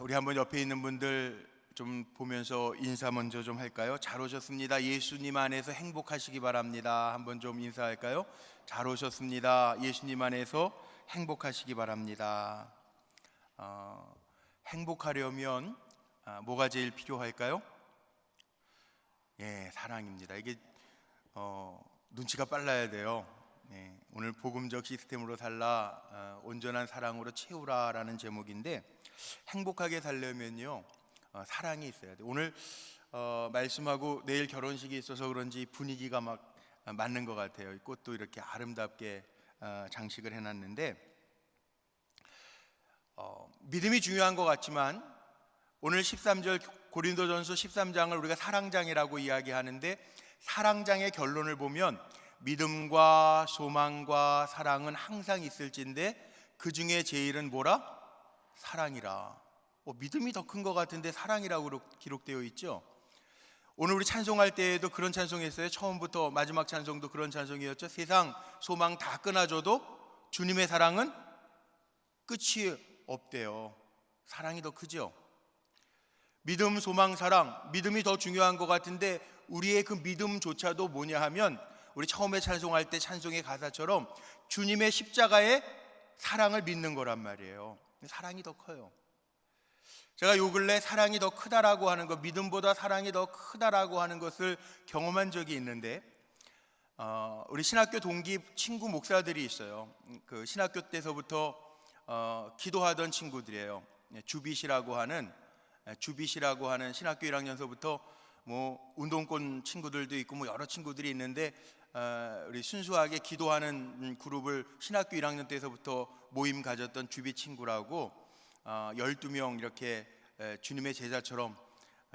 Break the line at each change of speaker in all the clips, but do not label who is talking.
우리 한번 옆에 있는 분들 좀 보면서 인사 먼저 좀 할까요? 잘 오셨습니다. 예수님 안에서 행복하시기 바랍니다. 한번 좀 인사할까요? 잘 오셨습니다. 예수님 안에서 행복하시기 바랍니다. 행복하려면 뭐가 제일 필요할까요? 사랑입니다. 이게 눈치가 빨라야 돼요. 오늘 복음적 시스템으로 살라 온전한 사랑으로 채우라라는 제목인데, 행복하게 살려면요 사랑이 있어야 돼요. 오늘 말씀하고 내일 결혼식이 있어서 그런지 분위기가 막 맞는 것 같아요. 꽃도 이렇게 아름답게 장식을 해놨는데, 믿음이 중요한 것 같지만 오늘 13절 고린도전서 13장을 우리가 사랑장이라고 이야기하는데, 사랑장의 결론을 보면 믿음과 소망과 사랑은 항상 있을진데 그 중에 제일은 뭐라? 사랑이라. 믿음이 더 큰 것 같은데 사랑이라고 기록되어 있죠. 오늘 우리 찬송할 때에도 그런 찬송했어요. 처음부터 마지막 찬송도 그런 찬송이었죠. 세상 소망 다 끊어줘도 주님의 사랑은 끝이 없대요. 사랑이 더 크죠. 믿음, 소망, 사랑, 믿음이 더 중요한 것 같은데 우리의 그 믿음조차도 뭐냐 하면, 우리 처음에 찬송할 때 찬송의 가사처럼 주님의 십자가의 사랑을 믿는 거란 말이에요. 사랑이 더 커요. 제가 요 근래 사랑이 더 크다라고 하는 것, 믿음보다 사랑이 더 크다라고 하는 것을 경험한 적이 있는데, 우리 신학교 동기 친구 목사들이 있어요. 그 신학교 때서부터 기도하던 친구들이에요. 주빗이라고 하는 신학교 1학년서부터 뭐 운동권 친구들도 있고 뭐 여러 친구들이 있는데, 우리 순수하게 기도하는 그룹을 신학교 1학년 때서부터 모임 가졌던 주빗 친구라고 12명 이렇게 주님의 제자처럼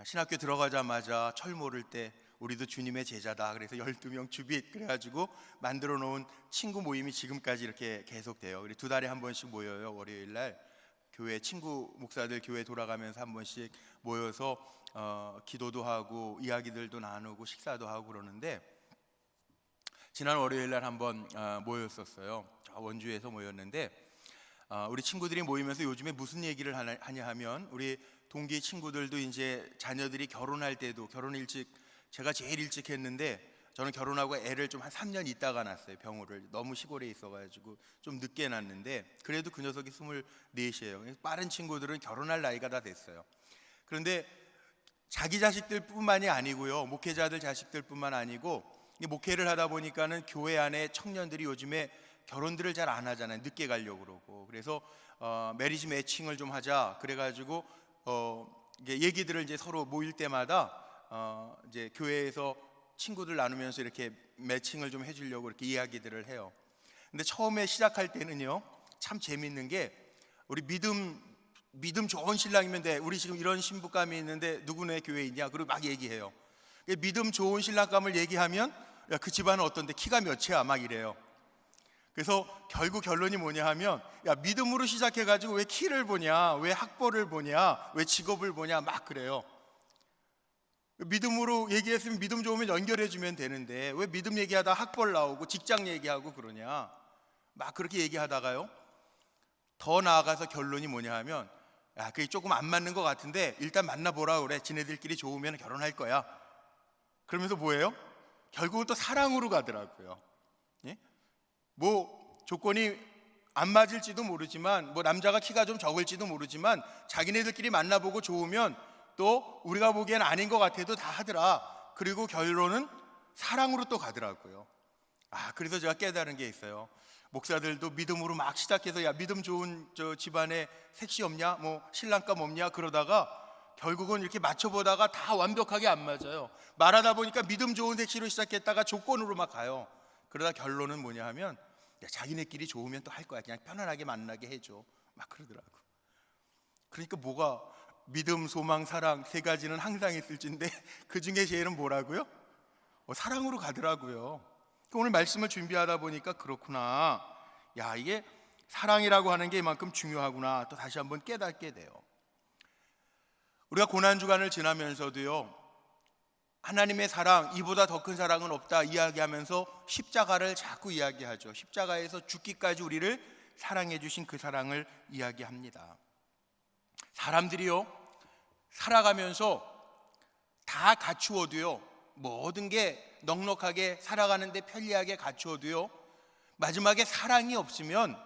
신학교 들어가자마자 철 모를 때 우리도 주님의 제자다 그래서 12명 주빗 그래가지고 만들어 놓은 친구 모임이 지금까지 이렇게 계속돼요. 그래서 2달에 한 번씩 모여요. 월요일날 교회 친구 목사들 교회 돌아가면서 한 번씩 모여서 기도도 하고 이야기들도 나누고 식사도 하고 그러는데, 지난 월요일날 한번 모였었어요. 원주에서 모였는데, 우리 친구들이 모이면서 요즘에 무슨 얘기를 하냐 하면, 우리 동기 친구들도 이제 자녀들이 결혼할 때도, 결혼 일찍, 제가 제일 일찍 했는데 저는 결혼하고 애를 좀 한 3년 있다가 낳았어요. 병호를 너무 시골에 있어가지고 좀 늦게 낳았는데, 그래도 그 녀석이 24이에요. 빠른 친구들은 결혼할 나이가 다 됐어요. 그런데 자기 자식들 뿐만이 아니고요, 목회자들 자식들 뿐만 아니고, 목회를 하다 보니까는 교회 안에 청년들이 요즘에 결혼들을 잘 안 하잖아요. 늦게 가려고 그러고. 그래서 매리지 매칭을 좀 하자 그래가지고 얘기들을 이제 서로 모일 때마다 이제 교회에서 친구들 나누면서 이렇게 매칭을 좀 해주려고 이렇게 이야기들을 해요. 근데 처음에 시작할 때는요 참 재밌는 게, 우리 믿음 좋은 신랑이면 돼. 우리 지금 이런 신부감이 있는데 누구네 교회에 있냐? 그리고 막 얘기해요. 믿음 좋은 신랑감을 얘기하면, 야, 그 집안은 어떤데? 키가 몇이야? 막 이래요. 그래서 결국 결론이 뭐냐 하면, 야, 믿음으로 시작해가지고 왜 키를 보냐, 왜 학벌을 보냐, 왜 직업을 보냐 막 그래요. 믿음으로 얘기했으면 믿음 좋으면 연결해주면 되는데 왜 믿음 얘기하다 학벌 나오고 직장 얘기하고 그러냐, 막 그렇게 얘기하다가요 더 나아가서 결론이 뭐냐 하면, 야, 그게 조금 안 맞는 것 같은데 일단 만나보라 그래. 지네들끼리 좋으면 결혼할 거야. 그러면서 뭐예요? 결국은 또 사랑으로 가더라고요. 뭐 조건이 안 맞을지도 모르지만, 뭐 남자가 키가 좀 적을지도 모르지만 자기네들끼리 만나보고 좋으면 또 우리가 보기엔 아닌 것 같아도 다 하더라. 그리고 결론은 사랑으로 또 가더라고요. 그래서 제가 깨달은 게 있어요. 목사들도 믿음으로 막 시작해서, 야, 믿음 좋은 저 집안에 색시 없냐, 뭐 신랑감 없냐 그러다가 결국은 이렇게 맞춰보다가 다 완벽하게 안 맞아요. 말하다 보니까 믿음 좋은 색시로 시작했다가 조건으로 막 가요. 그러다 결론은 뭐냐 하면, 야, 자기네끼리 좋으면 또 할 거야. 그냥 편안하게 만나게 해줘. 막 그러더라고. 그러니까 뭐가 믿음, 소망, 사랑 세 가지는 항상 있을진데 그 중에 제일은 뭐라고요? 사랑으로 가더라고요. 오늘 말씀을 준비하다 보니까 그렇구나. 야, 이게 사랑이라고 하는 게 이만큼 중요하구나. 또 다시 한번 깨닫게 돼요. 우리가 고난주간을 지나면서도요, 하나님의 사랑, 이보다 더 큰 사랑은 없다 이야기하면서 십자가를 자꾸 이야기하죠. 십자가에서 죽기까지 우리를 사랑해 주신 그 사랑을 이야기합니다. 사람들이요, 살아가면서 다 갖추어도요, 모든 게 넉넉하게 살아가는데 편리하게 갖추어도요, 마지막에 사랑이 없으면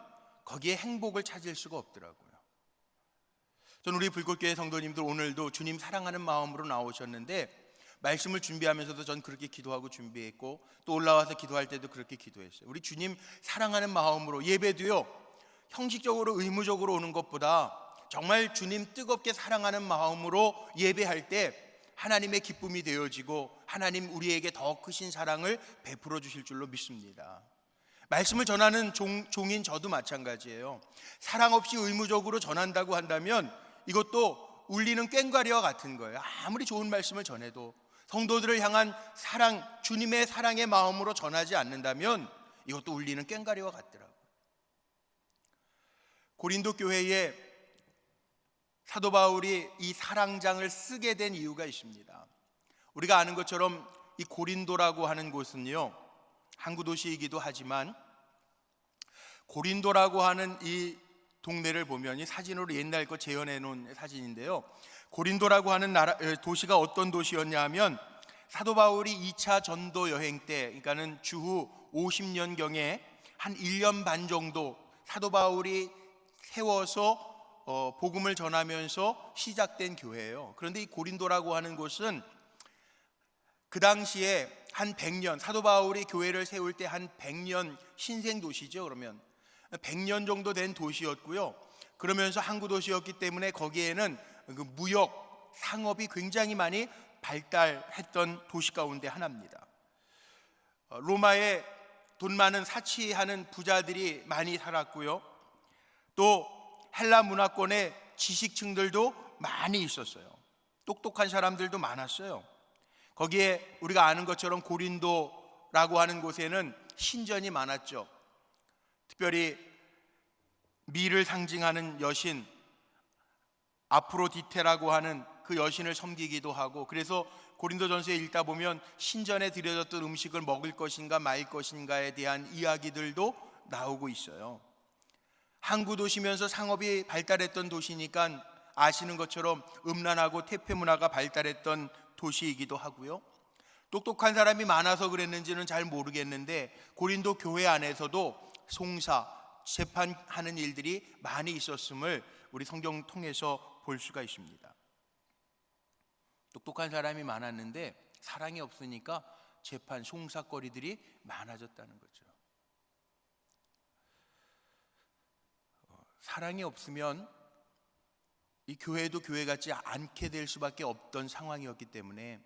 거기에 행복을 찾을 수가 없더라고요. 저는 우리 불꽃교회 성도님들 오늘도 주님 사랑하는 마음으로 나오셨는데, 말씀을 준비하면서도 전 그렇게 기도하고 준비했고, 또 올라와서 기도할 때도 그렇게 기도했어요. 우리 주님 사랑하는 마음으로, 예배도요 형식적으로 의무적으로 오는 것보다 정말 주님 뜨겁게 사랑하는 마음으로 예배할 때 하나님의 기쁨이 되어지고 하나님 우리에게 더 크신 사랑을 베풀어 주실 줄로 믿습니다. 말씀을 전하는 종인 저도 마찬가지예요. 사랑 없이 의무적으로 전한다고 한다면 이것도 울리는 꽹과리와 같은 거예요. 아무리 좋은 말씀을 전해도 성도들을 향한 사랑, 주님의 사랑의 마음으로 전하지 않는다면 이것도 울리는 꽹과리와 같더라고요. 고린도 교회에 사도 바울이 이 사랑장을 쓰게 된 이유가 있습니다. 우리가 아는 것처럼 이 고린도라고 하는 곳은요, 항구 도시이기도 하지만 고린도라고 하는 이 동네를 보면, 이 사진으로 옛날 거 재현해 놓은 사진인데요, 고린도라고 하는 도시가 어떤 도시였냐 하면, 사도 바울이 2차 전도 여행 때, 그러니까는 주후 50년경에 한 1년 반 정도 사도 바울이 세워서 복음을 전하면서 시작된 교회예요. 그런데 이 고린도라고 하는 곳은 그 당시에 한 100년, 사도 바울이 교회를 세울 때 한 100년 신생 도시죠. 그러면 100년 정도 된 도시였고요. 그러면서 항구 도시였기 때문에 거기에는 그 무역, 상업이 굉장히 많이 발달했던 도시 가운데 하나입니다. 로마에 돈 많은 사치하는 부자들이 많이 살았고요. 또 헬라 문화권의 지식층들도 많이 있었어요. 똑똑한 사람들도 많았어요. 거기에 우리가 아는 것처럼 고린도라고 하는 곳에는 신전이 많았죠. 특별히 미를 상징하는 여신 아프로디테라고 하는 그 여신을 섬기기도 하고, 그래서 고린도전서에 읽다 보면 신전에 드려졌던 음식을 먹을 것인가 말 것인가에 대한 이야기들도 나오고 있어요. 항구 도시면서 상업이 발달했던 도시니까 아시는 것처럼 음란하고 태폐 문화가 발달했던 도시이기도 하고요. 똑똑한 사람이 많아서 그랬는지는 잘 모르겠는데 고린도 교회 안에서도 송사, 재판하는 일들이 많이 있었음을 우리 성경 통해서 볼 수가 있습니다. 똑똑한 사람이 많았는데 사랑이 없으니까 재판, 송사거리들이 많아졌다는 거죠. 사랑이 없으면 이 교회도 교회 같지 않게 될 수밖에 없던 상황이었기 때문에,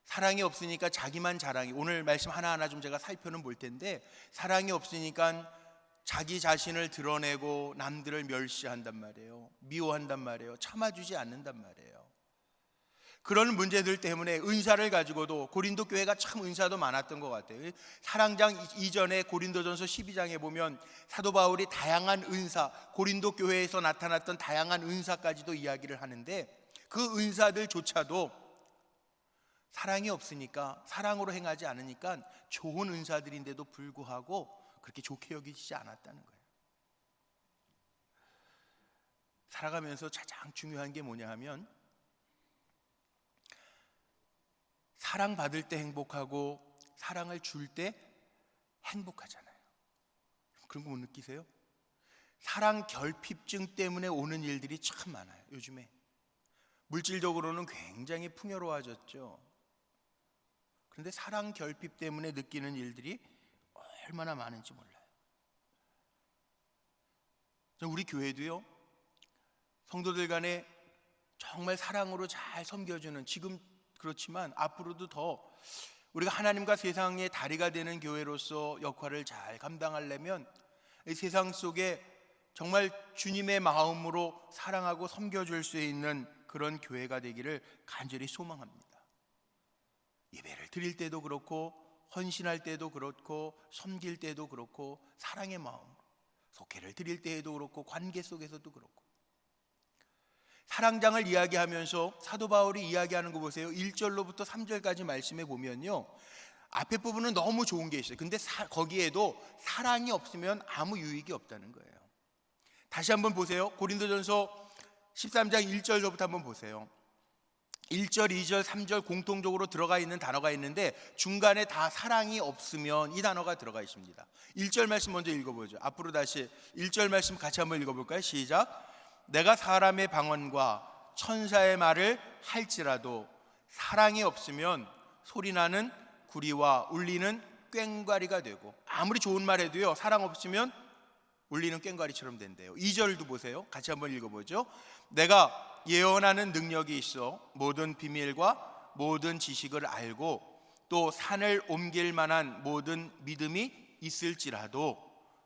사랑이 없으니까 자기만 자랑이, 오늘 말씀 하나하나 좀 제가 살펴는 볼 텐데, 사랑이 없으니까 자기 자신을 드러내고 남들을 멸시한단 말이에요. 미워한단 말이에요. 참아주지 않는단 말이에요. 그런 문제들 때문에 은사를 가지고도, 고린도 교회가 참 은사도 많았던 것 같아요. 사랑장 이전에 고린도전서 12장에 보면 사도 바울이 다양한 은사, 고린도 교회에서 나타났던 다양한 은사까지도 이야기를 하는데, 그 은사들조차도 사랑이 없으니까, 사랑으로 행하지 않으니까 좋은 은사들인데도 불구하고 그렇게 좋게 여기지 않았다는 거예요. 살아가면서 가장 중요한 게 뭐냐 하면, 사랑받을 때 행복하고 사랑을 줄 때 행복하잖아요. 그런 거 못 느끼세요? 사랑 결핍증 때문에 오는 일들이 참 많아요. 요즘에 물질적으로는 굉장히 풍요로워졌죠. 그런데 사랑 결핍 때문에 느끼는 일들이 얼마나 많은지 몰라요. 우리 교회도요, 성도들 간에 정말 사랑으로 잘 섬겨주는, 지금 그렇지만 앞으로도 더 우리가 하나님과 세상의 다리가 되는 교회로서 역할을 잘 감당하려면 이 세상 속에 정말 주님의 마음으로 사랑하고 섬겨줄 수 있는 그런 교회가 되기를 간절히 소망합니다. 예배를 드릴 때도 그렇고, 헌신할 때도 그렇고, 섬길 때도 그렇고, 사랑의 마음으로 속회를 드릴 때에도 그렇고, 관계 속에서도 그렇고. 사랑장을 이야기하면서 사도 바울이 이야기하는 거 보세요. 1절로부터 3절까지 말씀해 보면요, 앞에 부분은 너무 좋은 게 있어요. 근데 거기에도 사랑이 없으면 아무 유익이 없다는 거예요. 다시 한번 보세요. 고린도전서 13장 1절부터 한번 보세요. 1절, 2절, 3절 공통적으로 들어가 있는 단어가 있는데 중간에 다 사랑이 없으면 이 단어가 들어가 있습니다. 1절 말씀 먼저 읽어보죠. 앞으로 다시 1절 말씀 같이 한번 읽어볼까요? 시작. 내가 사람의 방언과 천사의 말을 할지라도 사랑이 없으면 소리나는 구리와 울리는 꽹과리가 되고, 아무리 좋은 말 해도요 사랑 없으면 울리는 꽹과리처럼 된대요. 2절도 보세요. 같이 한번 읽어보죠. 내가 예언하는 능력이 있어 모든 비밀과 모든 지식을 알고 또 산을 옮길 만한 모든 믿음이 있을지라도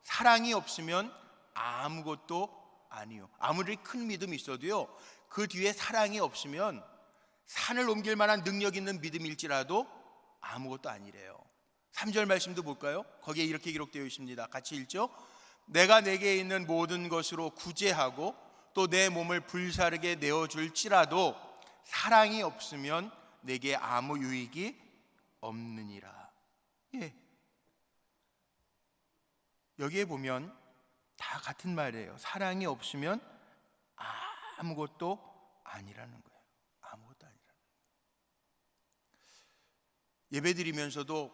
사랑이 없으면 아무것도 아니요. 아무리 큰 믿음이 있어도요 그 뒤에 사랑이 없으면 산을 옮길 만한 능력 있는 믿음일지라도 아무것도 아니래요. 3절 말씀도 볼까요? 거기에 이렇게 기록되어 있습니다. 같이 읽죠. 내가 내게 있는 모든 것으로 구제하고 또 내 몸을 불사르게 내어줄지라도 사랑이 없으면 내게 아무 유익이 없느니라. 예. 여기에 보면 다 같은 말이에요. 사랑이 없으면 아무것도 아니라는 거예요. 아무것도 아니라는 거예요. 예배 드리면서도,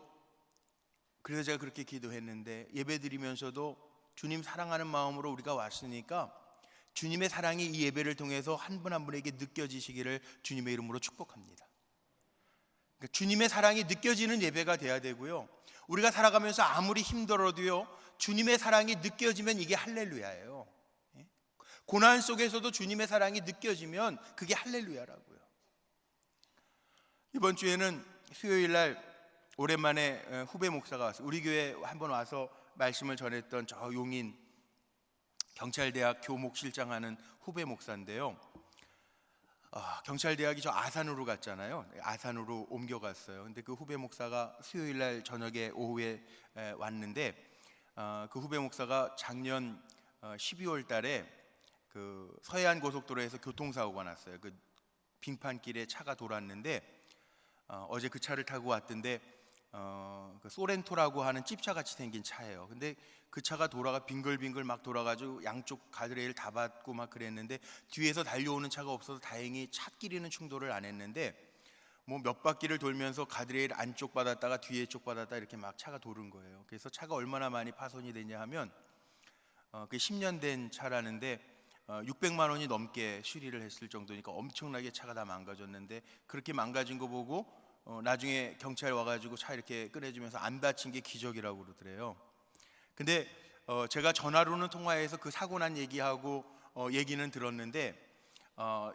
그래서 제가 그렇게 기도했는데, 예배 드리면서도 주님 사랑하는 마음으로 우리가 왔으니까 주님의 사랑이 이 예배를 통해서 한 분 한 분에게 느껴지시기를 주님의 이름으로 축복합니다. 그러니까 주님의 사랑이 느껴지는 예배가 돼야 되고요, 우리가 살아가면서 아무리 힘들어도요 주님의 사랑이 느껴지면 이게 할렐루야예요. 고난 속에서도 주님의 사랑이 느껴지면 그게 할렐루야라고요. 이번 주에는 수요일 날 오랜만에 후배 목사가 왔어요. 우리 교회 한번 와서 말씀을 전했던 저 용인 경찰대학 교목실장하는 후배 목사인데요. 경찰대학이 저 아산으로 갔잖아요. 아산으로 옮겨갔어요. 근데 그 후배 목사가 수요일 날 저녁에 오후에 왔는데, 그 후배 목사가 작년 12월 달에 그 서해안 고속도로에서 교통사고가 났어요. 그 빙판길에 차가 돌았는데 어제 그 차를 타고 왔던데 그 소렌토라고 하는 찝차같이 생긴 차예요. 근데 그 차가 돌아가 빙글빙글 막 돌아가지고 양쪽 가드레일 다 받고 막 그랬는데 뒤에서 달려오는 차가 없어서 다행히 차끼리는 충돌을 안 했는데, 뭐 몇 바퀴를 돌면서 가드레일 안쪽 받았다가 뒤에 쪽 받았다 이렇게 막 차가 도는 거예요. 그래서 차가 얼마나 많이 파손이 됐냐 하면 그 10년 된 차라는데 600만 원이 넘게 수리를 했을 정도니까 엄청나게 차가 다 망가졌는데, 그렇게 망가진 거 보고 나중에 경찰 와가지고 차 이렇게 꺼내주면서 안 다친 게 기적이라고 그러더래요. 근데 제가 전화로는 통화해서 그 사고 난 얘기하고 얘기는 들었는데,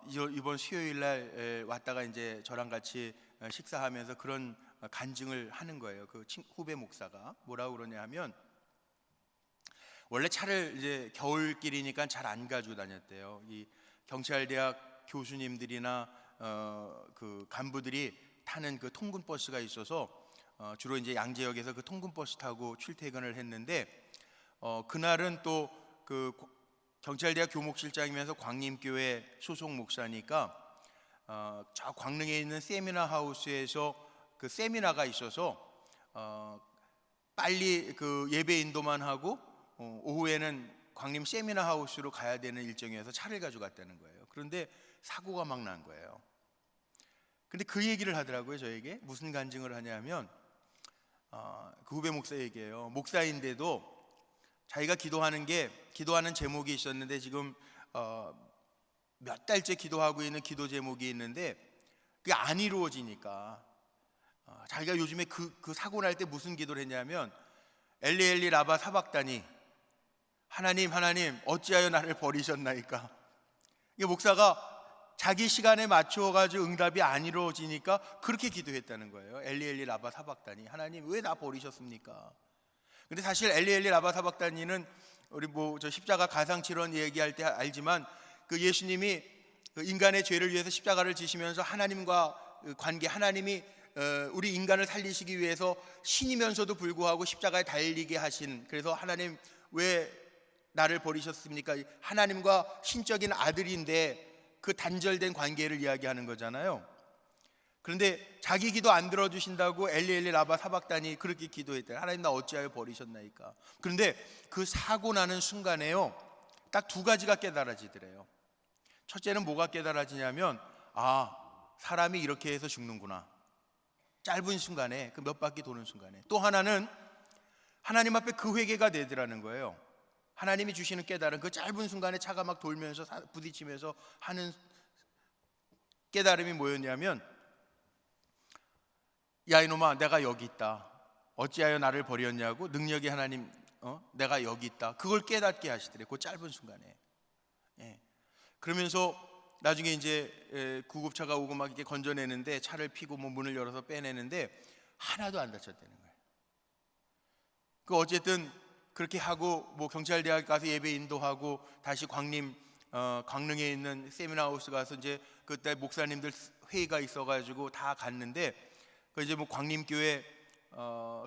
이번 수요일 날 왔다가 이제 저랑 같이 식사하면서 그런 간증을 하는 거예요. 그 후배 목사가 뭐라고 그러냐 하면, 원래 차를 이제 겨울길이니까 잘 안 가지고 다녔대요. 이 경찰대학 교수님들이나 그 간부들이 타는 그 통근 버스가 있어서 주로 이제 양재역에서 그 통근 버스 타고 출퇴근을 했는데, 그날은 또 그 경찰대학 교목실장이면서 광림교회 소속 목사니까 저 광릉에 있는 세미나 하우스에서 그 세미나가 있어서 빨리 그 예배 인도만 하고 오후에는 광림 세미나 하우스로 가야 되는 일정이어서 차를 가져갔다는 거예요. 그런데 사고가 막 난 거예요. 근데 그 얘기를 하더라고요. 저에게 무슨 간증을 하냐면 그 후배 목사 얘기예요. 목사인데도 자기가 기도하는 제목이 있었는데 지금 몇 달째 기도하고 있는 기도 제목이 있는데 그게 안 이루어지니까 자기가 요즘에 그 사고 날 때 무슨 기도를 했냐면, 엘리 엘리 라바 사박다니, 하나님 어찌하여 나를 버리셨나이까. 이 목사가 자기 시간에 맞춰가지고 응답이 안 이루어지니까 그렇게 기도했다는 거예요. 엘리 엘리 라바 사박다니, 하나님 왜 나 버리셨습니까? 근데 사실 엘리 엘리 라바 사박다니는 우리 뭐 저 십자가 가상칠언 얘기할 때 알지만, 그 예수님이 그 인간의 죄를 위해서 십자가를 지시면서 하나님과 관계, 하나님이 우리 인간을 살리시기 위해서 신이면서도 불구하고 십자가에 달리게 하신, 그래서 하나님 왜 나를 버리셨습니까? 하나님과 신적인 아들인데 그 단절된 관계를 이야기하는 거잖아요. 그런데 자기 기도 안 들어주신다고 엘리 엘리 라바 사박다니 그렇게 기도했대요. 하나님 나 어찌하여 버리셨나이까. 그런데 그 사고 나는 순간에요 딱 두 가지가 깨달아지더래요. 첫째는 뭐가 깨달아지냐면, 사람이 이렇게 해서 죽는구나. 짧은 순간에, 그 몇 바퀴 도는 순간에. 또 하나는 하나님 앞에 그 회개가 되더라는 거예요. 하나님이 주시는 깨달음, 그 짧은 순간에 차가 막 돌면서 부딪히면서 하는 깨달음이 뭐였냐면, 야 이놈아, 내가 여기 있다. 어찌하여 나를 버렸냐고. 능력이 하나님, 내가 여기 있다. 그걸 깨닫게 하시더래, 그 짧은 순간에. 그러면서 나중에 이제 구급차가 오고 막 이렇게 건져내는데, 차를 피고 뭐 문을 열어서 빼내는데 하나도 안 다쳤다는 거예요. 그 어쨌든 그렇게 하고 뭐 경찰대학 가서 예배 인도하고 다시 광릉에 있는 세미나하우스 가서 이제 그때 목사님들 회의가 있어가지고 다 갔는데, 그 이제 뭐 광림교회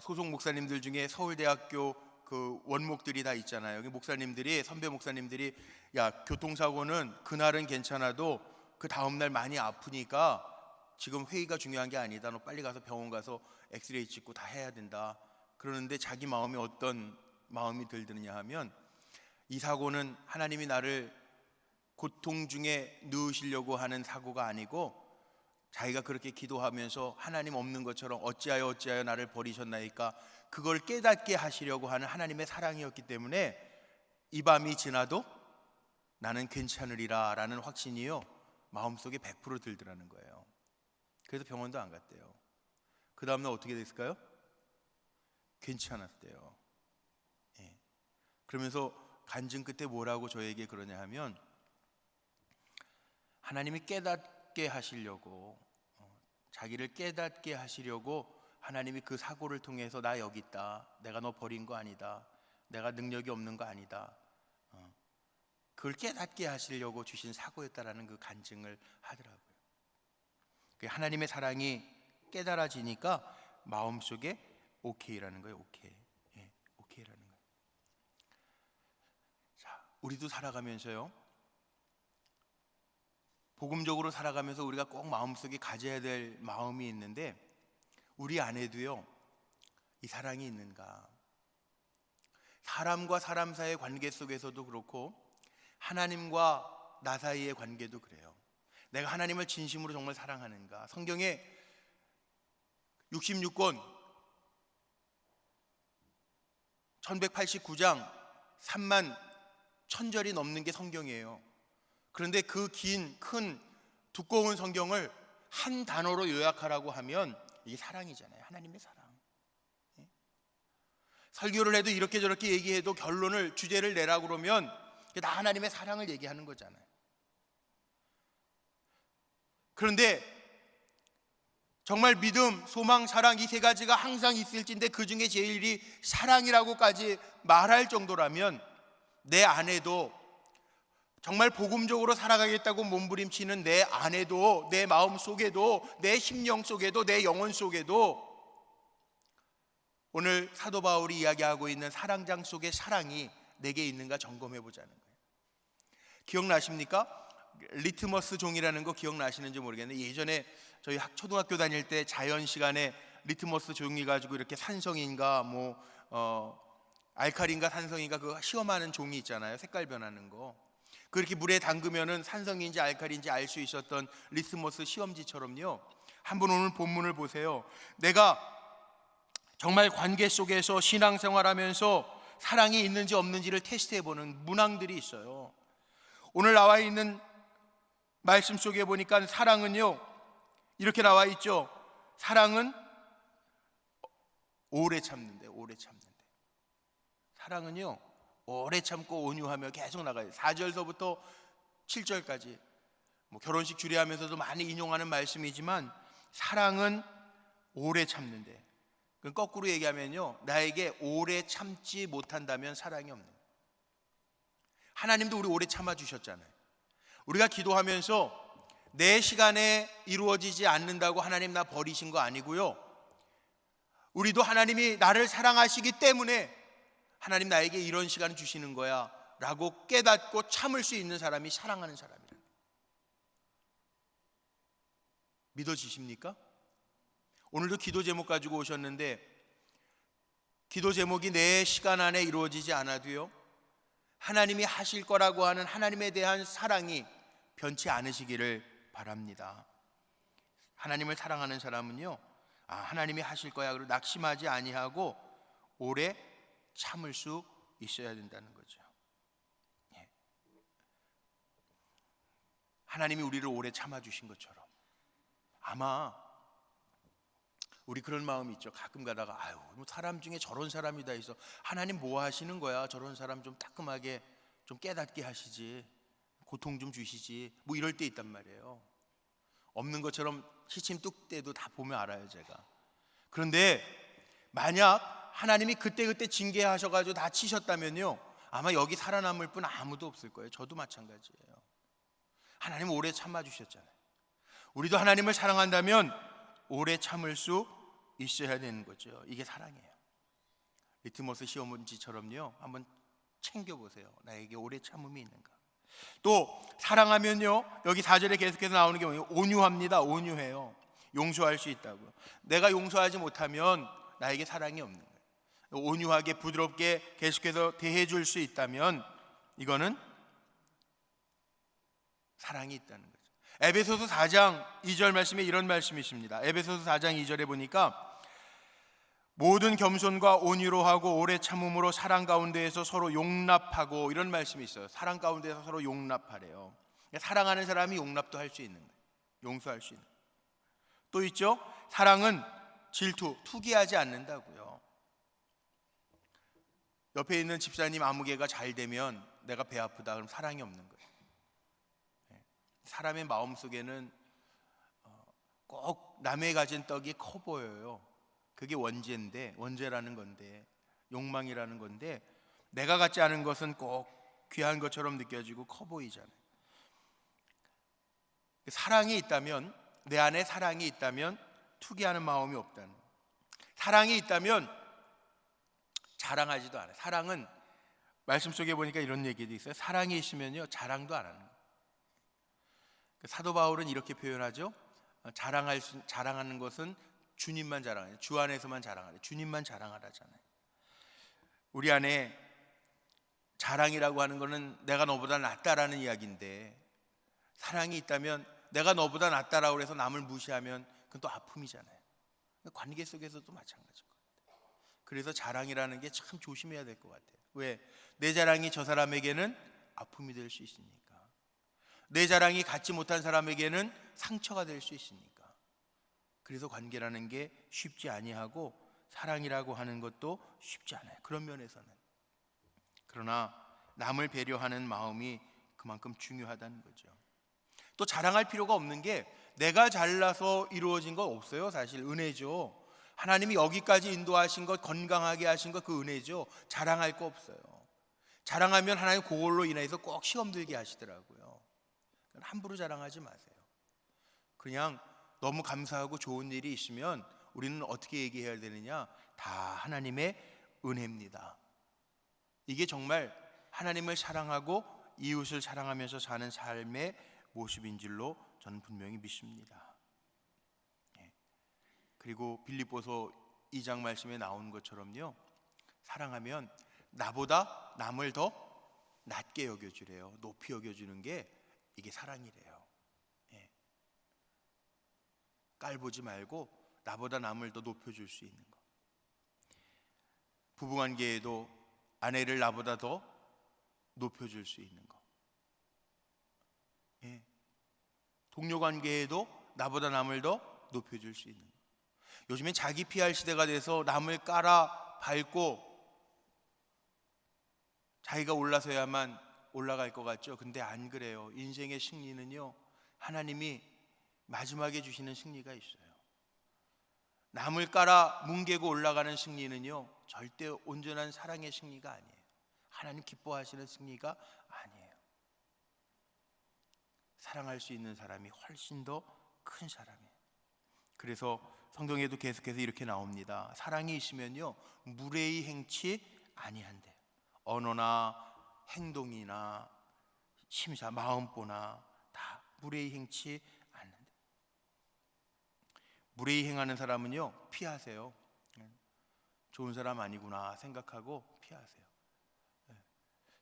소속 목사님들 중에 서울대학교 그 원목들이 다 있잖아요. 목사님들이, 선배 목사님들이, 야 교통사고는 그날은 괜찮아도 그 다음날 많이 아프니까 지금 회의가 중요한 게 아니다. 너 빨리 가서 병원 가서 엑스레이 찍고 다 해야 된다. 그러는데 자기 마음이 어떤 마음이 들드느냐 하면, 이 사고는 하나님이 나를 고통 중에 넣으시려고 하는 사고가 아니고, 자기가 그렇게 기도하면서 하나님 없는 것처럼 어찌하여 나를 버리셨나이까, 그걸 깨닫게 하시려고 하는 하나님의 사랑이었기 때문에 이 밤이 지나도 나는 괜찮으리라 라는 확신이요 마음속에 100% 들더라는 거예요. 그래서 병원도 안 갔대요. 그 다음날 어떻게 됐을까요? 괜찮았대요. 그러면서 간증 끝에 뭐라고 저에게 그러냐 하면, 하나님이 깨닫게 하시려고, 자기를 깨닫게 하시려고 하나님이 그 사고를 통해서 나 여기 있다, 내가 너 버린 거 아니다, 내가 능력이 없는 거 아니다, 그걸 깨닫게 하시려고 주신 사고였다라는 그 간증을 하더라고요. 하나님의 사랑이 깨달아지니까 마음속에 오케이라는 거예요. 오케이라는 거예요. 자, 우리도 살아가면서요, 복음적으로 살아가면서 우리가 꼭 마음속에 가져야 될 마음이 있는데, 우리 안에도요 이 사랑이 있는가. 사람과 사람 사이의 관계 속에서도 그렇고, 하나님과 나 사이의 관계도 그래요. 내가 하나님을 진심으로 정말 사랑하는가. 성경에 66권 1189장 3만 1000절이 넘는 게 성경이에요. 그런데 그 긴, 큰, 두꺼운 성경을 한 단어로 요약하라고 하면 이게 사랑이잖아요. 하나님의 사랑. 설교를 해도 이렇게 저렇게 얘기해도 결론을, 주제를 내라고 그러면 다 하나님의 사랑을 얘기하는 거잖아요. 그런데 정말 믿음, 소망, 사랑, 이 세 가지가 항상 있을진데 그 중에 제일이 사랑이라고까지 말할 정도라면, 내 안에도 정말 복음적으로 살아가겠다고 몸부림치는 내 안에도, 내 마음 속에도, 내 심령 속에도, 내 영혼 속에도 오늘 사도 바울이 이야기하고 있는 사랑장 속의 사랑이 내게 있는가 점검해 보자는 거예요. 기억나십니까? 리트머스 종이라는 거 기억나시는지 모르겠는데, 예전에 저희 초등학교 다닐 때 자연 시간에 리트머스 종이 가지고 이렇게 산성인가 알칼리인가 산성인가 그거 시험하는 종이 있잖아요. 색깔 변하는 거. 그렇게 물에 담그면은 산성인지 알칼리인지 알 수 있었던 리트머스 시험지처럼요, 한번 오늘 본문을 보세요. 내가 정말 관계 속에서 신앙생활하면서 사랑이 있는지 없는지를 테스트해보는 문항들이 있어요. 오늘 나와 있는 말씀 속에 보니까 사랑은요 이렇게 나와 있죠. 사랑은 오래 참는데, 사랑은요 오래 참고 온유하며 계속 나가요. 4절서부터 7절까지 뭐 결혼식 주례하면서도 많이 인용하는 말씀이지만, 사랑은 오래 참는데, 거꾸로 얘기하면요, 나에게 오래 참지 못한다면 사랑이 없는 거예요. 하나님도 우리 오래 참아주셨잖아요. 우리가 기도하면서 내 시간에 이루어지지 않는다고 하나님 나 버리신 거 아니고요, 우리도 하나님이 나를 사랑하시기 때문에 하나님 나에게 이런 시간을 주시는 거야 라고 깨닫고 참을 수 있는 사람이 사랑하는 사람이라. 믿어지십니까? 오늘도 기도 제목 가지고 오셨는데, 기도 제목이 내 시간 안에 이루어지지 않아도요, 하나님이 하실 거라고 하는 하나님에 대한 사랑이 변치 않으시기를 바랍니다. 하나님을 사랑하는 사람은요, 하나님이 하실 거야 그리고 낙심하지 아니하고 오래 참을 수 있어야 된다는 거죠. 하나님이 우리를 오래 참아주신 것처럼 아마 우리 그런 마음이 있죠. 가끔 가다가 뭐 사람 중에 저런 사람이 다 있어. 하나님 뭐 하시는 거야? 저런 사람 좀 따끔하게 좀 깨닫게 하시지, 고통 좀 주시지, 뭐 이럴 때 있단 말이에요. 없는 것처럼 시침 뚝 때도 다 보면 알아요, 제가. 그런데 만약 하나님이 그때그때 징계하셔가지고 다 치셨다면요, 아마 여기 살아남을 분 아무도 없을 거예요. 저도 마찬가지예요. 하나님 오래 참아주셨잖아요. 우리도 하나님을 사랑한다면 오래 참을 수 있어야 되는 거죠. 이게 사랑이에요. 리트머스 시험문지처럼요, 한번 챙겨보세요. 나에게 오래 참음이 있는가. 또 사랑하면요, 여기 4절에 계속해서 나오는 게 뭐예요? 온유합니다. 온유해요. 용서할 수 있다고요. 내가 용서하지 못하면 나에게 사랑이 없는 거예요. 온유하게 부드럽게 계속해서 대해줄 수 있다면 이거는 사랑이 있다는 거죠. 에베소서 4장 2절 말씀에 이런 말씀이 있습니다. 에베소서 4장 2절에 보니까 모든 겸손과 온유로 하고 오래 참음으로 사랑 가운데에서 서로 용납하고, 이런 말씀이 있어요. 사랑 가운데서 서로 용납하래요. 사랑하는 사람이 용납도 할 수 있는 거예요. 용서할 수 있는 거예요. 또 있죠, 사랑은 질투, 투기하지 않는다고요. 옆에 있는 집사님 아무개가 잘 되면 내가 배 아프다 그럼 사랑이 없는 거예요. 사람의 마음속에는 꼭 남의 가진 떡이 커 보여요. 그게 원죄라는 건데, 욕망이라는 건데, 내가 갖지 않은 것은 꼭 귀한 것처럼 느껴지고 커 보이잖아요. 사랑이 있다면, 내 안에 사랑이 있다면 투기하는 마음이 없다는 거예요. 사랑이 있다면 자랑하지도 않아요. 사랑은 말씀 속에 보니까 이런 얘기도 있어요. 사랑이 있으면요, 자랑도 안 하는 거예요. 사도 바울은 이렇게 표현하죠. 자랑하는 것은 주님만 자랑해요. 주 안에서만 자랑하래. 주님만 자랑하라잖아요. 우리 안에 자랑이라고 하는 것은 내가 너보다 낫다라는 이야기인데, 사랑이 있다면 내가 너보다 낫다라고 해서 남을 무시하면 그건 또 아픔이잖아요. 관계 속에서도 마찬가지인 것 같아요. 그래서 자랑이라는 게 참 조심해야 될 것 같아요. 왜? 내 자랑이 저 사람에게는 아픔이 될 수 있으니까. 내 자랑이 갖지 못한 사람에게는 상처가 될 수 있으니까. 그래서 관계라는 게 쉽지 아니하고 사랑이라고 하는 것도 쉽지 않아요. 그런 면에서는. 그러나 남을 배려하는 마음이 그만큼 중요하다는 거죠. 또 자랑할 필요가 없는 게 내가 잘나서 이루어진 거 없어요. 사실 은혜죠. 하나님이 여기까지 인도하신 것, 건강하게 하신 것, 그 은혜죠. 자랑할 거 없어요. 자랑하면 하나님 그걸로 인해서 꼭 시험 들게 하시더라고요. 함부로 자랑하지 마세요. 그냥 너무 감사하고 좋은 일이 있으면 우리는 어떻게 얘기해야 되느냐? 다 하나님의 은혜입니다. 이게 정말 하나님을 사랑하고 이웃을 사랑하면서 사는 삶의 모습인 줄로 저는 분명히 믿습니다. 그리고 빌립보서 2장 말씀에 나온 것처럼요, 사랑하면 나보다 남을 더 낮게 여겨주래요. 높이 여겨주는 게 이게 사랑이래요. 깔보지 말고 나보다 남을 더 높여줄 수 있는 거. 부부관계에도 아내를 나보다 더 높여줄 수 있는 거. 동료관계에도 나보다 남을 더 높여줄 수 있는 거. 요즘엔 자기 PR 시대가 돼서 남을 깔아 밟고 자기가 올라서야만 올라갈 것 같죠. 근데 안 그래요. 인생의 승리는요, 하나님이 마지막에 주시는 승리가 있어요. 남을 깔아 뭉개고 올라가는 승리는요, 절대 온전한 사랑의 승리가 아니에요. 하나님 기뻐하시는 승리가 아니에요. 사랑할 수 있는 사람이 훨씬 더 큰 사람이에요. 그래서 성경에도 계속해서 이렇게 나옵니다. 사랑이 있으면요, 무례히 행치 아니한대. 언어나 행동이나 심사, 마음보나 다 무례히 행치 않는데. 무례히 행하는 사람은요, 피하세요. 좋은 사람 아니구나 생각하고 피하세요.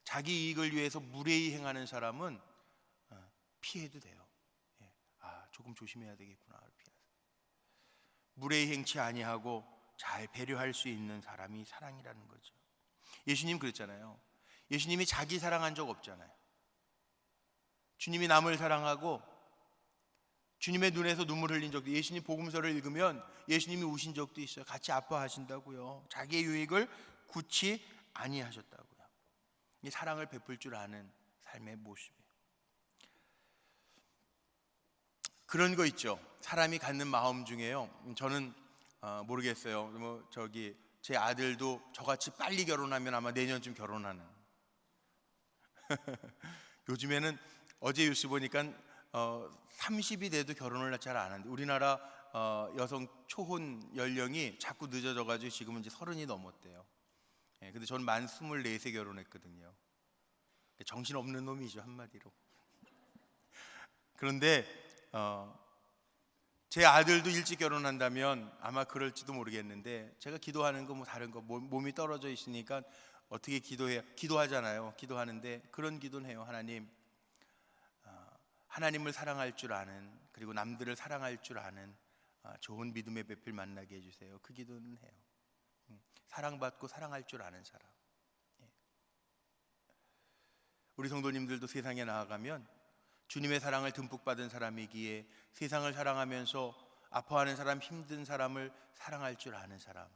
자기 이익을 위해서 무례히 행하는 사람은 피해도 돼요. 예. 조금 조심해야 되겠구나. 무례히 행치 아니하고 잘 배려할 수 있는 사람이 사랑이라는 거죠. 예수님 그랬잖아요. 예수님이 자기 사랑한 적 없잖아요. 주님이 남을 사랑하고 주님의 눈에서 눈물 흘린 적도, 예수님 복음서를 읽으면 예수님이 우신 적도 있어요. 같이 아파하신다고요. 자기의 유익을 굳이 아니하셨다고요. 이 사랑을 베풀 줄 아는 삶의 모습이에요. 그런 거 있죠. 사람이 갖는 마음 중에요. 저는 모르겠어요. 제 아들도 저같이 빨리 결혼하면 아마 내년쯤 결혼하는. 요즘에는 어제 뉴스 보니까 30이 돼도 결혼을 잘 안 하는데, 우리나라 여성 초혼 연령이 자꾸 늦어져가지고 지금은 이제 30이 넘었대요. 예, 근데 저는 만 24세 결혼했거든요. 정신없는 놈이죠, 한마디로. 그런데 제 아들도 일찍 결혼한다면 아마 그럴지도 모르겠는데, 제가 기도하는 거 다른 거, 몸이 떨어져 있으니까 어떻게 기도하잖아요. 기도하는데 그런 기도는 해요. 하나님을 사랑할 줄 아는, 그리고 남들을 사랑할 줄 아는 좋은 믿음의 배필 만나게 해주세요. 그 기도는 해요. 사랑받고 사랑할 줄 아는 사람. 우리 성도님들도 세상에 나아가면 주님의 사랑을 듬뿍 받은 사람이기에 세상을 사랑하면서 아파하는 사람, 힘든 사람을 사랑할 줄 아는 사람,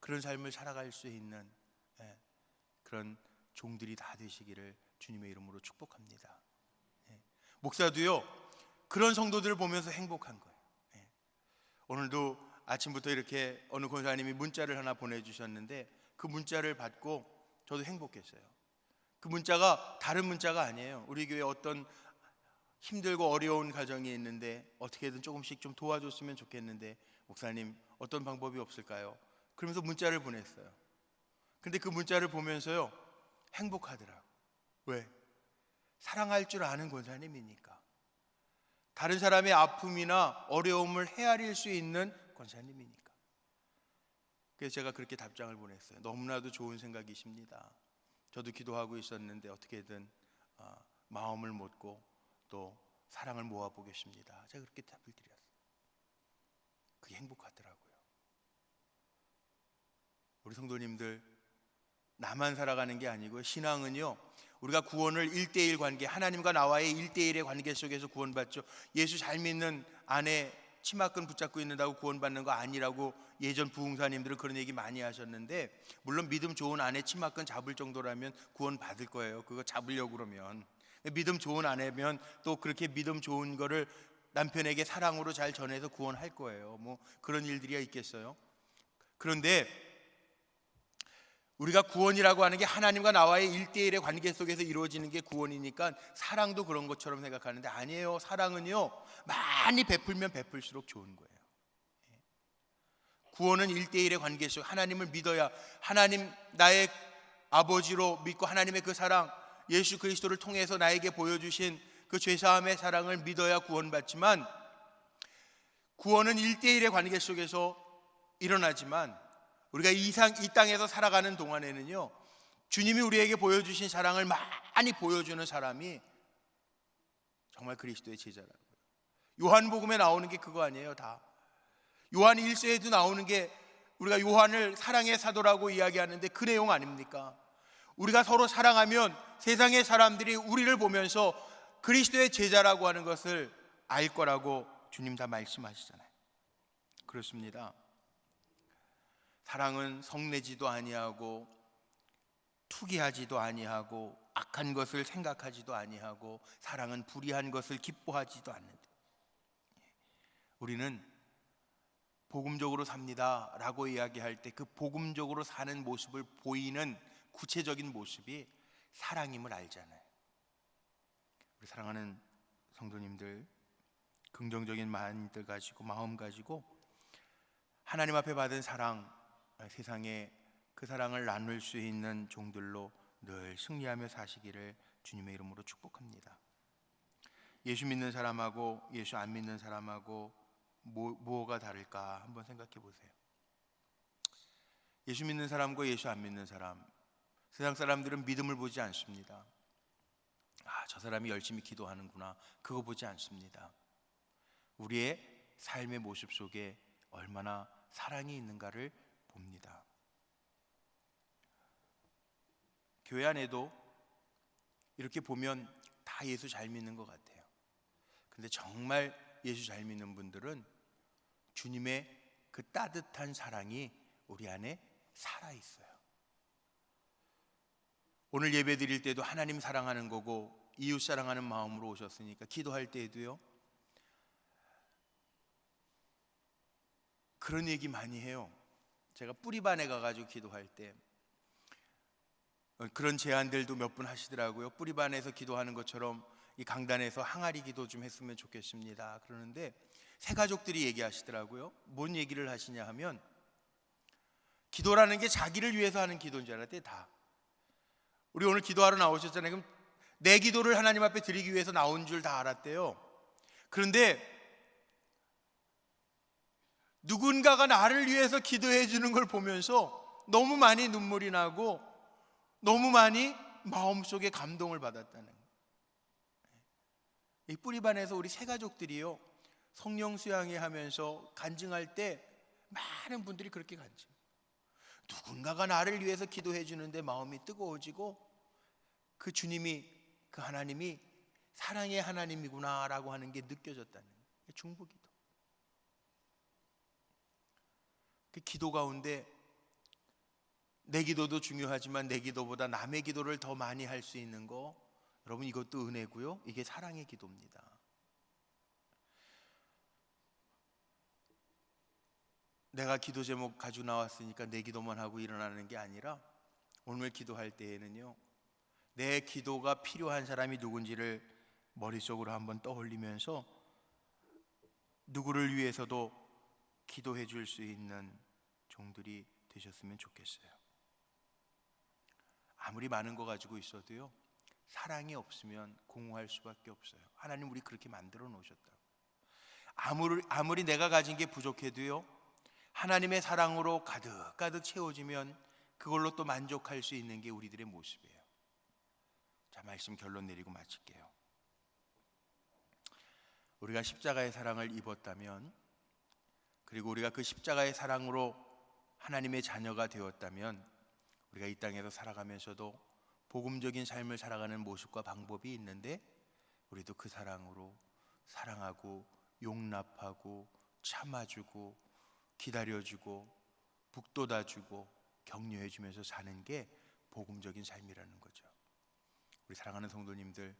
그런 삶을 살아갈 수 있는 그런 종들이 다 되시기를 주님의 이름으로 축복합니다. 목사도요, 그런 성도들을 보면서 행복한 거예요. 오늘도 아침부터 이렇게 어느 권사님이 문자를 하나 보내주셨는데, 그 문자를 받고 저도 행복했어요. 그 문자가 다른 문자가 아니에요. 우리 교회 어떤 힘들고 어려운 가정이 있는데 어떻게든 조금씩 좀 도와줬으면 좋겠는데 목사님 어떤 방법이 없을까요? 그러면서 문자를 보냈어요. 근데 그 문자를 보면서요, 행복하더라고요. 왜? 사랑할 줄 아는 권사님이니까. 다른 사람의 아픔이나 어려움을 헤아릴 수 있는 권사님이니까. 그래서 제가 그렇게 답장을 보냈어요. 너무나도 좋은 생각이십니다. 저도 기도하고 있었는데 어떻게든 마음을 먹고 또 사랑을 모아보겠습니다. 제가 그렇게 답을 드렸어요. 그게 행복하더라고요. 우리 성도님들, 나만 살아가는 게 아니고요, 신앙은요, 우리가 구원을 1대1 관계, 하나님과 나와의 1대1의 관계 속에서 구원받죠. 예수 잘 믿는 아내 치마끈 붙잡고 있는다고 구원받는 거 아니라고 예전 부흥사님들은 그런 얘기 많이 하셨는데, 물론 믿음 좋은 아내 치마끈 잡을 정도라면 구원받을 거예요. 그거 잡으려고 그러면. 믿음 좋은 아내면 또 그렇게 믿음 좋은 거를 남편에게 사랑으로 잘 전해서 구원할 거예요. 뭐 그런 일들이 있겠어요. 그런데 우리가 구원이라고 하는 게 하나님과 나와의 1대1의 관계 속에서 이루어지는 게 구원이니까 사랑도 그런 것처럼 생각하는데 아니에요. 사랑은요, 많이 베풀면 베풀수록 좋은 거예요. 구원은 1대1의 관계 속, 하나님을 믿어야, 하나님 나의 아버지로 믿고 하나님의 그 사랑, 예수 그리스도를 통해서 나에게 보여주신 그 죄사함의 사랑을 믿어야 구원받지만, 구원은 1대1의 관계 속에서 일어나지만 우리가 이 땅에서 살아가는 동안에는요, 주님이 우리에게 보여주신 사랑을 많이 보여주는 사람이 정말 그리스도의 제자라고요. 요한복음에 나오는 게 그거 아니에요. 다 요한 1서에도 나오는 게, 우리가 요한을 사랑의 사도라고 이야기하는데 그 내용 아닙니까? 우리가 서로 사랑하면 세상의 사람들이 우리를 보면서 그리스도의 제자라고 하는 것을 알 거라고 주님 다 말씀하시잖아요. 그렇습니다. 사랑은 성내지도 아니하고 투기하지도 아니하고 악한 것을 생각하지도 아니하고, 사랑은 불의한 것을 기뻐하지도 않는다. 우리는 복음적으로 삽니다 라고 이야기할 때 그 복음적으로 사는 모습을 보이는 구체적인 모습이 사랑임을 알잖아요. 우리 사랑하는 성도님들, 긍정적인 마음들 가지고, 마음 가지고 하나님 앞에 받은 사랑, 세상에 그 사랑을 나눌 수 있는 종들로 늘 승리하며 사시기를 주님의 이름으로 축복합니다. 예수 믿는 사람하고 예수 안 믿는 사람하고 뭐가 다를까 한번 생각해 보세요. 예수 믿는 사람과 예수 안 믿는 사람, 세상 사람들은 믿음을 보지 않습니다. 저 사람이 열심히 기도하는구나, 그거 보지 않습니다. 우리의 삶의 모습 속에 얼마나 사랑이 있는가를 봅니다. 교회 안에도 이렇게 보면 다 예수 잘 믿는 것 같아요. 근데 정말 예수 잘 믿는 분들은 주님의 그 따뜻한 사랑이 우리 안에 살아있어요. 오늘 예배 드릴 때도 하나님 사랑하는 거고 이웃 사랑하는 마음으로 오셨으니까, 기도할 때에도요 그런 얘기 많이 해요. 제가 뿌리반에 가가지고 기도할 때 그런 제안들도 몇 분 하시더라고요. 뿌리반에서 기도하는 것처럼 이 강단에서 항아리 기도 좀 했으면 좋겠습니다. 그러는데 새 가족들이 얘기하시더라고요. 뭔 얘기를 하시냐 하면, 기도라는 게 자기를 위해서 하는 기도인 줄 알았대요. 다. 우리 오늘 기도하러 나오셨잖아요. 그럼 내 기도를 하나님 앞에 드리기 위해서 나온 줄 다 알았대요. 그런데 누군가가 나를 위해서 기도해 주는 걸 보면서 너무 많이 눈물이 나고 너무 많이 마음속에 감동을 받았다는 거예요. 이 뿌리반에서 우리 새 가족들이요, 성령 수양회 하면서 간증할 때 많은 분들이 그렇게 간증. 누군가가 나를 위해서 기도해 주는데 마음이 뜨거워지고, 그 주님이, 그 하나님이 사랑의 하나님이구나라고 하는 게 느껴졌다는 거예요. 중보기도. 그 기도 가운데 내 기도도 중요하지만 내 기도보다 남의 기도를 더 많이 할 수 있는 거, 여러분, 이것도 은혜고요, 이게 사랑의 기도입니다. 내가 기도 제목 가지고 나왔으니까 내 기도만 하고 일어나는 게 아니라, 오늘 기도할 때에는요 내 기도가 필요한 사람이 누군지를 머릿속으로 한번 떠올리면서 누구를 위해서도 기도해 줄 수 있는 종들이 되셨으면 좋겠어요. 아무리 많은 거 가지고 있어도요, 사랑이 없으면 공허할 수밖에 없어요. 하나님 우리 그렇게 만들어 놓으셨다고. 아무리 내가 가진 게 부족해도요, 하나님의 사랑으로 가득가득 채워지면 그걸로 또 만족할 수 있는 게 우리들의 모습이에요. 자, 말씀 결론 내리고 마칠게요. 우리가 십자가의 사랑을 입었다면, 그리고 우리가 그 십자가의 사랑으로 하나님의 자녀가 되었다면, 우리가 이 땅에서 살아가면서도 복음적인 삶을 살아가는 모습과 방법이 있는데, 우리도 그 사랑으로 사랑하고 용납하고 참아주고 기다려주고 북돋아주고 격려해주면서 사는 게 복음적인 삶이라는 거죠. 우리 사랑하는 성도님들,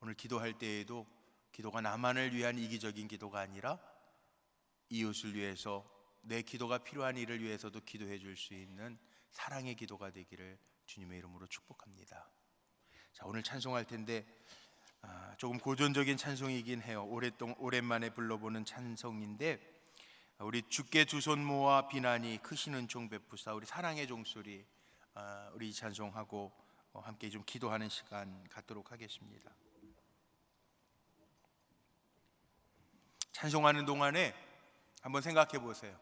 오늘 기도할 때에도 기도가 나만을 위한 이기적인 기도가 아니라 이웃을 위해서, 내 기도가 필요한 이를 위해서도 기도해 줄 수 있는 사랑의 기도가 되기를 주님의 이름으로 축복합니다. 자, 오늘 찬송할 텐데 조금 고전적인 찬송이긴 해요. 오랜만에 불러보는 찬송인데, 우리 주께 두 손 모아 비나니 크시는 종 베푸사, 우리 사랑의 종소리, 우리 찬송하고 함께 좀 기도하는 시간 갖도록 하겠습니다. 찬송하는 동안에 한번 생각해 보세요.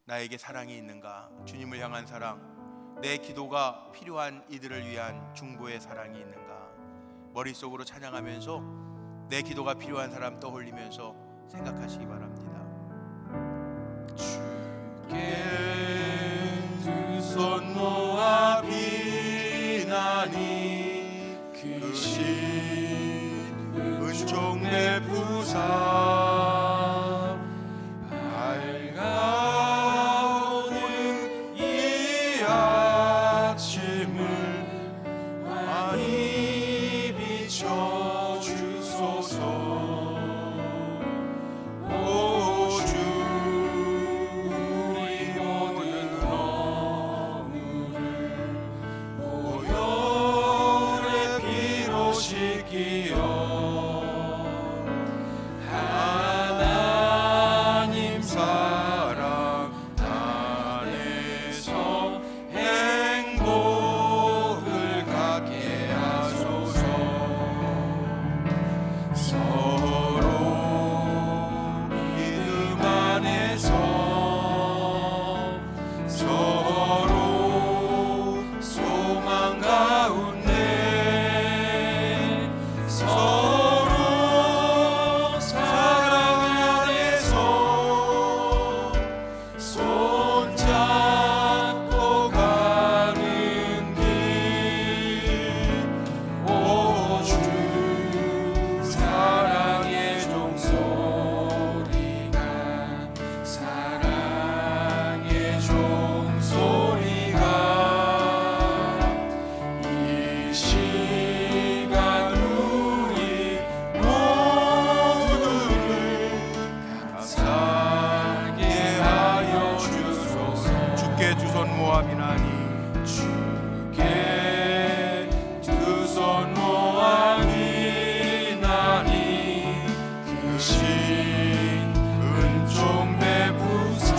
나에게 사랑이 있는가? 주님을 향한 사랑, 내 기도가 필요한 이들을 위한 중보의 사랑이 있는가? 머릿속으로 찬양하면서 내 기도가 필요한 사람 떠올리면서 생각하시기 바랍니다. 주께 두 손 모아 비나니 크신 은총 베푸사,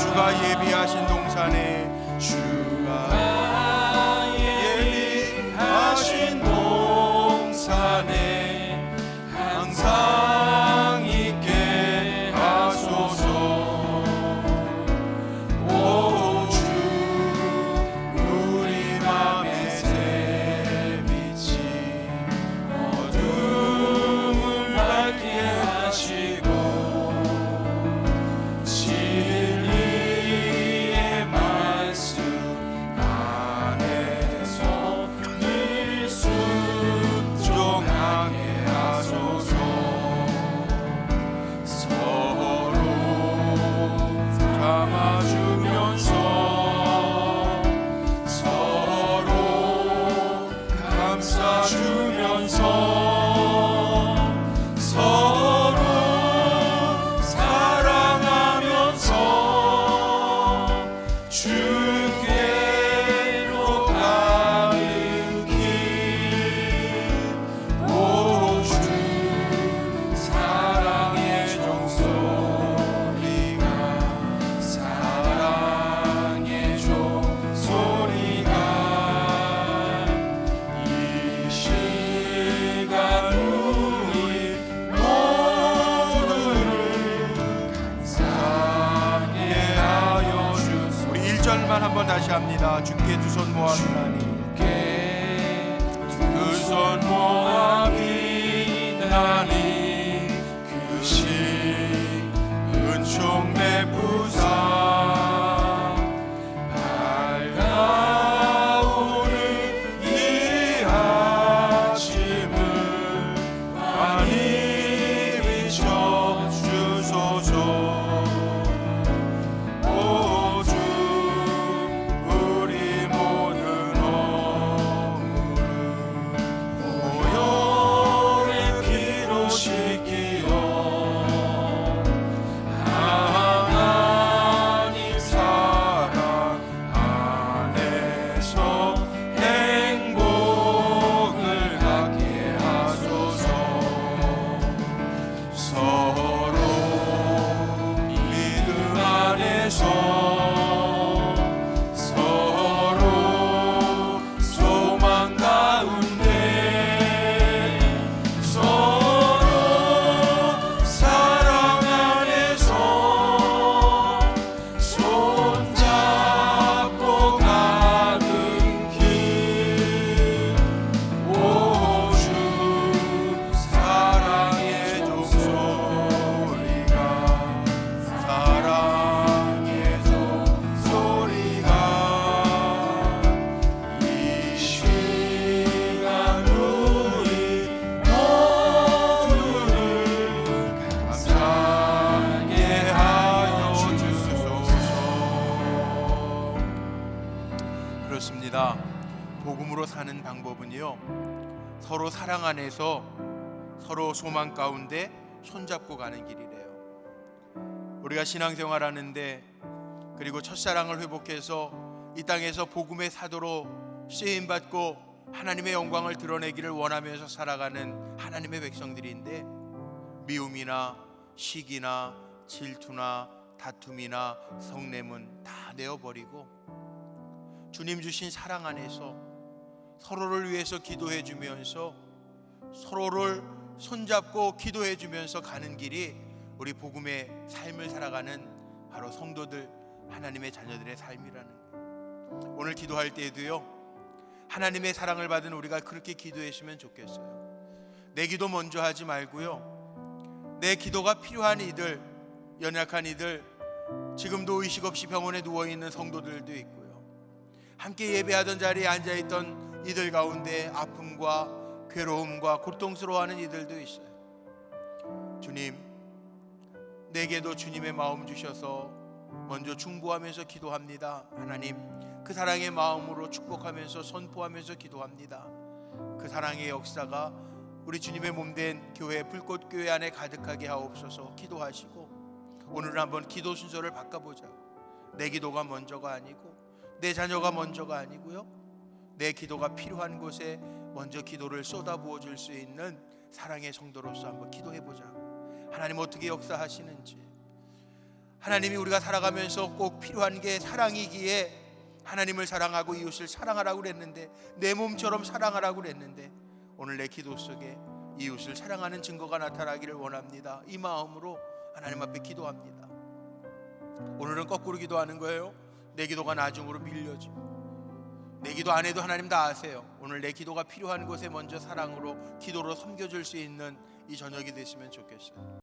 주가 예비하신 동산에 주가 예비하신 동산에 항상 있게 하소서. 오 주 우리 맘에 새 빛이 어둠을 밝게 하시고 한번 다시 합니다. 주께 두 손 모아 두 손 모아 비나니 그 시 은총 베푸사 밝아오는 이 아침을 많이 비춰 주소서. 그렇습니다. 복음으로 사는 방법은요, 서로 사랑 안에서 서로 소망 가운데 손잡고 가는 길이래요. 우리가 신앙생활 하는데, 그리고 첫사랑을 회복해서 이 땅에서 복음의 사도로 쓰임받고 하나님의 영광을 드러내기를 원하면서 살아가는 하나님의 백성들인데, 미움이나 시기나 질투나 다툼이나 성냄은 다 내어버리고 주님 주신 사랑 안에서 서로를 위해서 기도해 주면서 서로를 손잡고 기도해 주면서 가는 길이 우리 복음의 삶을 살아가는 바로 성도들, 하나님의 자녀들의 삶이라는 거예요. 오늘 기도할 때에도요, 하나님의 사랑을 받은 우리가 그렇게 기도했으면 좋겠어요. 내 기도 먼저 하지 말고요, 내 기도가 필요한 이들, 연약한 이들, 지금도 의식 없이 병원에 누워있는 성도들도 있고요, 함께 예배하던 자리에 앉아있던 이들 가운데 아픔과 괴로움과 고통스러워하는 이들도 있어요. 주님, 내게도 주님의 마음 주셔서 먼저 중보하면서 기도합니다. 하나님, 그 사랑의 마음으로 축복하면서 선포하면서 기도합니다. 그 사랑의 역사가 우리 주님의 몸된 교회, 불꽃교회 안에 가득하게 하옵소서. 기도하시고 오늘은 한번 기도 순서를 바꿔보자. 내 기도가 먼저가 아니고, 내 자녀가 먼저가 아니고요, 내 기도가 필요한 곳에 먼저 기도를 쏟아부어 줄 수 있는 사랑의 성도로서 한번 기도해보자. 하나님 어떻게 역사하시는지, 하나님이 우리가 살아가면서 꼭 필요한 게 사랑이기에 하나님을 사랑하고 이웃을 사랑하라고 그랬는데, 내 몸처럼 사랑하라고 그랬는데, 오늘 내 기도 속에 이웃을 사랑하는 증거가 나타나기를 원합니다. 이 마음으로 하나님 앞에 기도합니다. 오늘은 거꾸로 기도하는 거예요. 내 기도가 나중으로 밀려지고, 내 기도 안 해도 하나님 다 아세요. 오늘 내 기도가 필요한 곳에 먼저 사랑으로, 기도로 섬겨줄 수 있는 이 저녁이 되시면 좋겠어요.